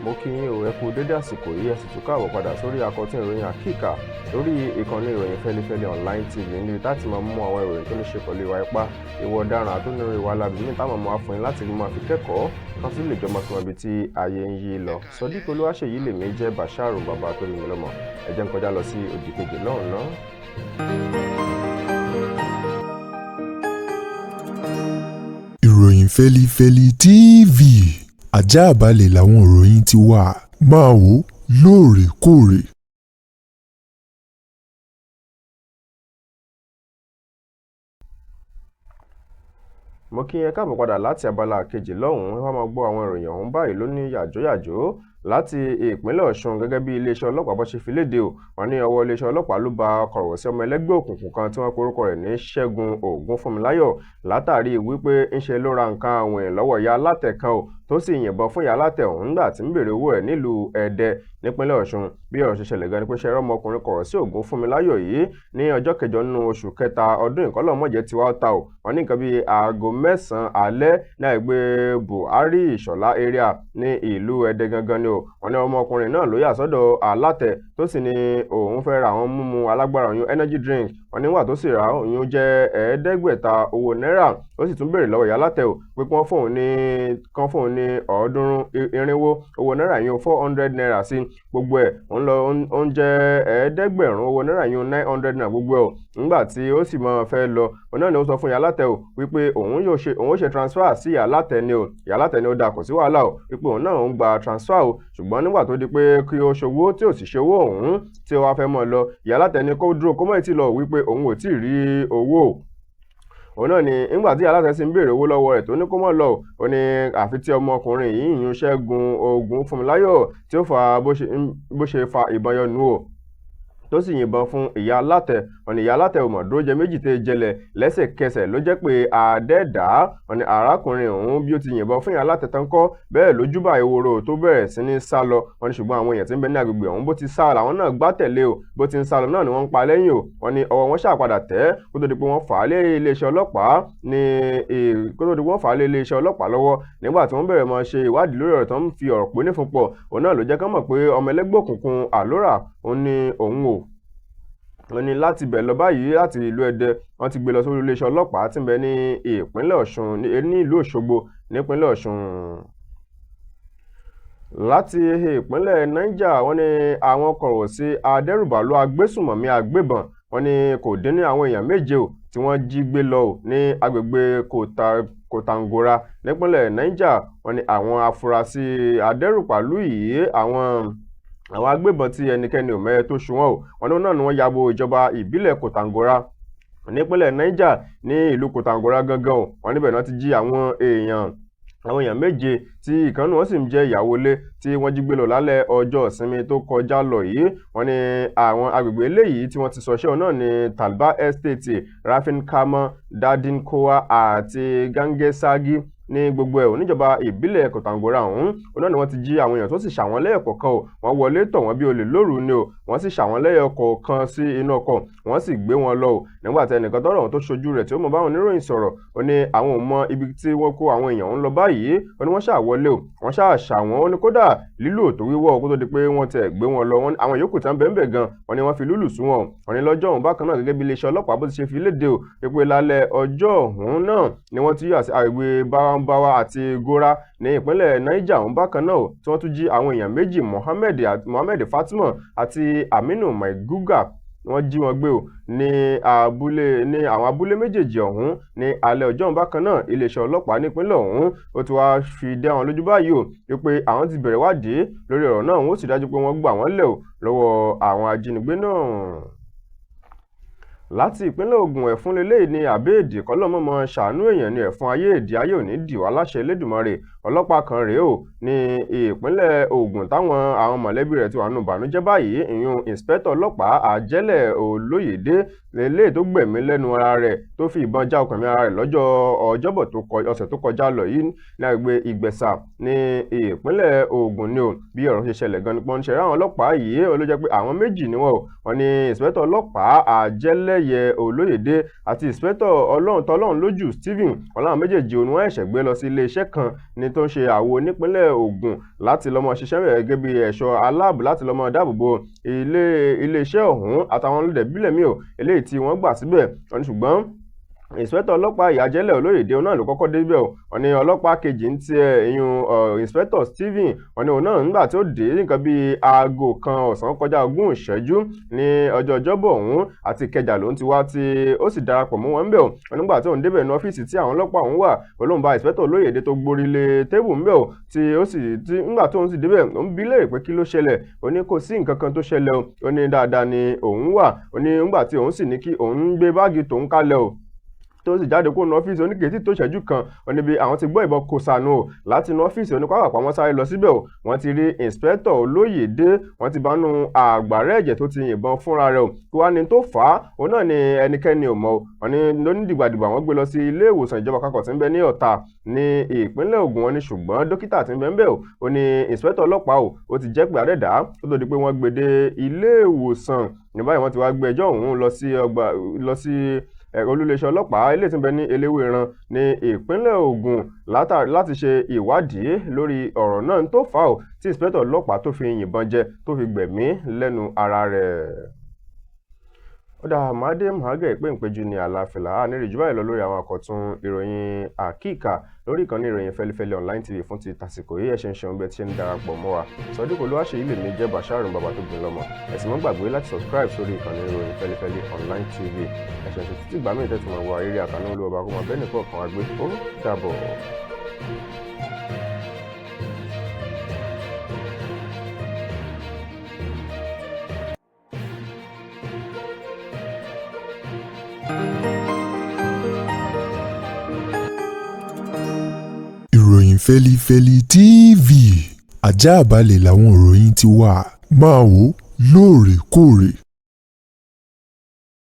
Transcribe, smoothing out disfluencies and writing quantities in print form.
mo kí yín o ẹ kú dédé àsìkò yìí ẹ sì tún káàbọ̀ padà sórí àkọ́tún ìròyìn àkíkà lórí ìkànnì ìròyìn Fẹ́lifẹ́li online tv níbi táti máa mú àwọn ìròyìn tó ní ṣe pẹ̀lú ìwà ipá ìwà ọ̀daràn àtúnirò ìwà alábì ní táwọn ọmọ afọyín láti máa fi kẹ́kọ̀ọ́ kan sí lè jọ máa fún ibi tí ayé ń yí lọ. Sodiq Olúwaṣèyí lèmi jẹ́ Basharu bàbá tó ní mi lọ́mọ ẹ jẹ́ n kọjá lọ sí òdì kejì lọ́hùn náà. Ìròyìn Fẹ́lifẹ́li TV àjààbálẹ̀ làwọn ìròyìn ti wà máa wò lóòrèkóòrè. mo kí yín káàbọ̀ padà láti abala kejì lọ́hùn-ún wá máa gbọ́ àwọn ìròyìn ọ̀hún báyìí ló ní yàjóyàjó láti ìpínlẹ̀ Ọ̀ṣun gẹ́gẹ́ bí iléeṣẹ́ ọlọ́pàá bó ṣe fi léde o wọ́n ní ọwọ́ iléeṣẹ́ ọlọ́pàá ló ba kọ̀rọ̀wọ̀sí ọmọ ẹlẹ́gbẹ́ òkùnkùn kan tí wọ́n pe orúkọ rẹ̀ ní Ṣẹ́gun Ògúnfúnmiláyọ̀ látàrí wípé ńṣe ló ra nǹkan àwìn lọ́wọ́ ìyá alátẹ̀ kan o tó sì yìnbọn fún ìyá alátẹ̀ ọ̀hún nígbà tí ń béèrè owó ẹ̀ nílùú Ẹdẹ nípínlẹ̀ Ọ̀ṣun bí ọ̀rọ̀ ṣe ṣẹlẹ̀ gan ni pé ṣe rọ́mọ ọkùnrin Kọ̀rọ̀sí Ògúnfúnmiláyọ̀ yìí ní ọjọ́ kẹjọ nínú oṣù kẹta ọdún ìkọlọ́mọ̀jẹ̀ tí wàá ta o wọ́n ní nǹkan bíi aago 9 alẹ́ ní àgbègbè Buhari Ìṣọ̀lá area ní ìlú Ẹdẹ gangan ni o wọ́n ní ọmọkùnrin náà ló yà sọ́dọ̀ alátẹ̀ tó sì ní òun fẹ́ ra àwọn mímu alágbára oyún energy drink wọ́n nígbà tó sì ra oyún jẹ́ 500 owó náírà ó sì tún béèrè lọ́wọ́ ìyá alátẹ̀ o pé kí wọ́n fóun ní 400 owó náírà yín 400 naira sí gbogbo ẹ̀ òun lọ oúnjẹ 500 owó náírà yín 900 naira gbogbo ẹ̀ o nígbà tí ó sì máa fẹ́ lọ òun náà ni ó sọ fún ìyá alátẹ̀ o wípé òun ó ṣe transfer sí ìyá alátẹ̀ ni o ìyá alátẹ̀ ni ó dà kò sí wàhálà o wípé òun náà ń gba transfer o ṣùgbọ́n nígbà tó di pé kí ó ṣòwò tí ò sì ṣe owó òun tí ó wá fẹ́ mọ́ lọ ìyá alátẹ̀ ni kó dúró kó mọ̀ tí lọ wípé òun ò tí ì rí owó òun náà ni nígbà tí alátẹ̀ sì ń béèrè owó lọ́wọ́ rẹ̀ tó ní kó mọ̀ lọ ó ní àfi tí ọmọkùnrin yìí ìyún Ṣẹ́gun Ògúnfúnmiláyọ̀ tí ó fa bó ṣe fa ìbọn yọnu o tó sì yìnbọn fún ìyá alátẹ̀ ọ̀nà ìyá alátẹ̀ ò mọ̀ dúró jẹ méjì tẹ́ jẹlẹ̀ lẹ́sẹ̀kẹsẹ̀ ló jẹ́ pé àdẹ́dá ọ̀nà arákùnrin ọ̀hún bí ó ti yìnbọn fún ìyá alátẹ̀ tán kọ́ bẹ́ẹ̀ lójúbà ehoro tó bẹ̀rẹ̀ sí ní sá lọ wọ́n ní ṣùgbọ́n àwọn èèyàn tí ń bẹ ní agbègbè ọ̀hún bó ti sá làwọn náà gbá tẹ̀lé o bó ti ń sá lọ náà ni wọ́n ń pa lẹ́yìn o wọ́n ní ọwọ́ wọn ṣàpadà tẹ̀ kó tó di pé wọ́n fà á lé iléeṣẹ́ ọlọ́pàá lọ́wọ́ nígbà tí wọ́n bẹ̀rẹ̀ máa ṣe ìwádìí lórí ọ̀rọ̀ tó ń fi ọ̀rọ̀ pé nífun pọ̀ òun náà ló jẹ́ kán mọ̀ pé ọmọ ẹlẹ́gbẹ́ òkùnkùn àlórà òun ni òun o wọ́n ní láti bẹ̀ lọ báyìí láti ìlú Ẹdẹ wọ́n ti gbé lọ sórí iléeṣẹ́ ọlọ́pàá tí ń bẹ ní ìpínlẹ̀ Ọ̀ṣun ní ìlú Òṣogbo nípínlẹ̀ Ọ̀ṣun. láti ìpínlẹ̀ Niger wọ́n ní àwọn kọ̀rọ̀sí adẹ́rùbàlù agbésùmọ̀mí agbébọn wọ́n ní kò dín ní àwọn èèyàn 7 o tí wọ́n jí gbé lọ ní agbègbè Kòtàngórà nípínlẹ̀ Niger wọ́n ní àwọn afurasí adẹ́rùbàlù yìí àwọn agbébọn tí ẹnikẹ́ni ò mẹ́ẹ̀ tó ṣùwọ̀n o wọn náà ni wọ́n yabo ìjọba ìbílẹ̀ Kòtàngórà nípínlẹ̀ Niger ní ìlú Kòtàngórà gangan o wọn níbẹ̀ náà ti jí àwọn èèyàn 7 tí ìkànnì wọn sì ń jẹ́ ìyàwó ilé tí wọ́n jí gbé lọ lálẹ́ ọjọ́ ìsinmi tó kọjá lọ yìí wọ́n ní àwọn agbègbè eléyìí tí wọ́n ti sọṣẹ́ náà ní Talba Estate Rafin Kama Dadinkowa àti Gangesagi ní gbogbo ẹ̀ oníjọba ìbílẹ̀ Kòtàngórà ọ̀hún náà ni wọ́n ti jí àwọn èèyàn tó sì ṣàwọn lẹ́yọ̀kọ̀ọ̀kan o wọ́n wọlé tọ̀ wọ́n bí olè lóru ni o wọ́n sì ṣàwọn lẹ́yọ̀kọ̀ọ̀kan sí inú ọkọ̀ wọ́n sì gbé wọn lọ o nígbà tí ẹnìkan tọ́rọ̀ wọn tó ṣojú rẹ̀ tí ó mọ̀ báwọn oníròyìn sọ̀rọ̀ ó ní àwọn ò mọ ibi tí wọ́n kó àwọn èèyàn ń lọ báyìí ó ní wọ́n ṣàwọlé o wọ́n ṣàwọn ó ní kódà lílù tó wíwọ́ kó tó di pé wọ́n tẹ̀ gbé wọn lọ àwọn yòókù tán bẹ́ẹ̀ gan wọ́n ní wọ́n fi lùlù sún wọn wọ́n ní lọ́jọ́ ọ̀hún bákan náà gẹ́gẹ́ bí iléeṣẹ́ ọlọ́pàá bó ti ṣe fi léde o pé lálẹ́ ọjọ́ ọ̀hún náà ni wọ́n ti yà sí àgbègbè Báwánbáwá àti Gora ní ìpínlẹ̀ Niger ọ̀hún bákan náà tí wọ́n tún jí àwọn èèyàn 2 Mohammed Fatima àti Aminu Maiguga wọ́n jí wọn gbé o ní àwọn abúlé méjèèjì ọ̀hún ní alẹ́ ọjọ́ ọ̀hún bákan náà iléeṣẹ́ ọlọ́pàá nípínlẹ̀ ọ̀hún ó ti wá fi dá wọn lójú báyìí o wípé àwọn ti bẹ̀rẹ̀ wádìí lórí ọ̀rọ̀ náà wọ́n sì dájú pé wọ́n gbà wọ́n lẹ̀ o lọ́wọ́ àwọn ajínigbé náà. láti ìpínlẹ̀ Ògùn ẹ̀fún lélẹ́yìí ní àbẹ́ẹ̀dì kọ́lọ́mọ́mọ́ ṣàánú èèyàn ní ẹ̀fún ayé òní dìwà láṣẹ Elédùmarè ọlọ́pàá kan rèé o ní ìpínlẹ̀ Ògùn táwọn àwọn mọ̀lẹ́bí rẹ̀ ti wà nù bànújẹ́ báyìí ìyún ìǹspẹ́tọ̀ ọlọ́pàá Àjẹ́lẹ̀ Olóyèdé lélẹ́yìí tó gbẹ̀mí lẹ́nu ara rẹ̀ tó fi ìbọn já okùn ẹ̀mí ara rẹ̀ lọ́jọ́ ọjọ́bọ̀ ọ̀sẹ̀ tó kọjá lọ yìí ní agbègbè Ìgbẹ̀sà ní ìpínlẹ̀ Ògùn ni o bí ọ̀rọ̀ ṣe ṣẹlẹ̀ gan ni pọ́n ṣẹ̀rẹ̀ àwọn ọlọ́pàá yìí ó ló jẹ́ pé àwọn méjì ni wọ́n ní ìǹspẹ́tọ̀ ọlọ́pàá Àjẹ́lẹ̀ Ọlẹ́yẹ Olóyèdé àti ìǹspẹ́tọ̀ Ọlọ́run lójú Stephen wọn láwọn méjèèjì òun wọ́n ẹ̀ṣẹ̀ gbé lọ sí iléeṣẹ́ kan ní tó ń ṣe àwo nípínlẹ̀ Ògùn láti lọ́mọ ṣiṣẹ́ rẹ̀ gẹ́gẹ́ bí ẹ̀ṣọ́ aláàbò láti lọ́mọ dáàbòbò iléeṣẹ́ ọ̀hún àtàwọn ọlọ́dẹ bílẹ̀ míì eléyìí tí wọ́n gbà síbẹ̀ wọn ṣùgbọ́n ìǹspẹ́tọ̀ ọlọ́pàá Ìyájẹ́lẹ̀ Olóyèdé náà ló kọ́kọ́ débẹ̀ wọ́n ní ọlọ́pàá kejì ń tiẹ̀ ìǹspẹ́tọ̀ Stephen wọ́n ní òun náà nígbà tí ó dé nǹkan bíi aago kan ọ̀sán kọjá 20 ìṣẹ́jú ní ọjọ́ Ọjọ́bọ̀ ọ̀hún àti Ìkẹjà ló ń ti wá tí ó sì darapọ̀ mọ́ wọn ńbẹ̀ wọ́n nígbà tí òun débẹ̀ ní ọ́fíìsì tí àwọn ọlọ́pàá ọ̀hún wà olóhùn bá ìǹspẹ́tọ̀ Olóyèdé tó gborí lé tébù ńbẹ̀ tí ó sì nígbà tó òun sì débẹ̀ ó ń bi léèrè pé kí ló ṣẹlẹ̀ ó ní kò sí nǹkan kan tó ṣẹlẹ̀ ó ní dáadáa ni òun wà ó ní nígbà tí òun sì ní kí òun gbé báàgì tòun kalẹ̀ tó sì jáde kó nu ọ́fíìsì oníkèétí tó ṣẹ́jú kan níbi àwọn ti gbọ́ ìbọn kò sànù láti inú ọ́fíìsì onípàpàpà wọn sáré lọ síbẹ̀ wọ́n ti rí ìǹspẹ́tọ̀ Olóyèdé wọ́n ti bánú àgbàrá ẹ̀jẹ̀ tó ti yìnbọn fúnra rẹ̀ kí wá ní tó fà á òun náà ni ẹnikẹ́ni ò mọ̀ wọ́n ní lónídìgbàdìgbà wọ́n gbé lọ sí ilé ìwòsàn ìjọba àpapọ̀ tí ń bẹ ní Ọ̀tà ní ìpínlẹ̀ Ògùn wọn ni ṣùgbọ́n dókítà tí ń bẹ ń bẹ̀ ó ní ìǹspẹ́tọ̀ ọlọ́pàá ó ti jẹ́ pé àdẹ́dá tó tó di pé wọ́n gbé dé ilé ìwòsàn ní báyìí wọ́n ti wá gbé ẹjọ́ ọ̀hún lọ sí olúléeṣẹ́ ọlọ́pàá ilé tí ń bẹ ní Eléwéran ní ìpínlẹ̀ Ògùn láti ṣe ìwádìí lórí ọ̀rọ̀ náà tó fà á tí ìǹspẹ́tọ̀ ọlọ́pàá tó fi yìnbọn jẹ tó fi gbẹ̀mí lẹ́nu ara rẹ̀. Ọ̀dà Màdé Màgẹ̀ pé ìpéjú ní àlàáfíà ànírìjú báyìí lọ lórí àwọn àkọ́tún ìròyìn àkíkà lórí ìkànnì ìròyìn Fẹ́lifẹ́li online tv fún ti tàsìkò yìí ẹ̀ṣẹ̀ ń ṣeun bẹ́ẹ̀ tí ń darapọ̀ mọ́ wa Sodiq Olúwaṣeyì lèmi jẹ́ Basharu bàbá tó gbin lọ́mọ ẹ̀sìn mọ́ gbàgbé láti subscribe sórí ìkànnì ìròyìn Fẹ́lifẹ́li online tv ẹ̀ṣẹ̀ tó títí gbàmí ìtẹ́tùmọ̀ wa eré àkànní olúwa kó máa bẹ́ẹ̀ nìkan kan wá gbé ó dàbọ̀. Ìròyìn Fẹ́lifẹ́li TV àjààbálẹ̀ làwọn ìròyìn ti wà máa wò lóòrèkóòrè.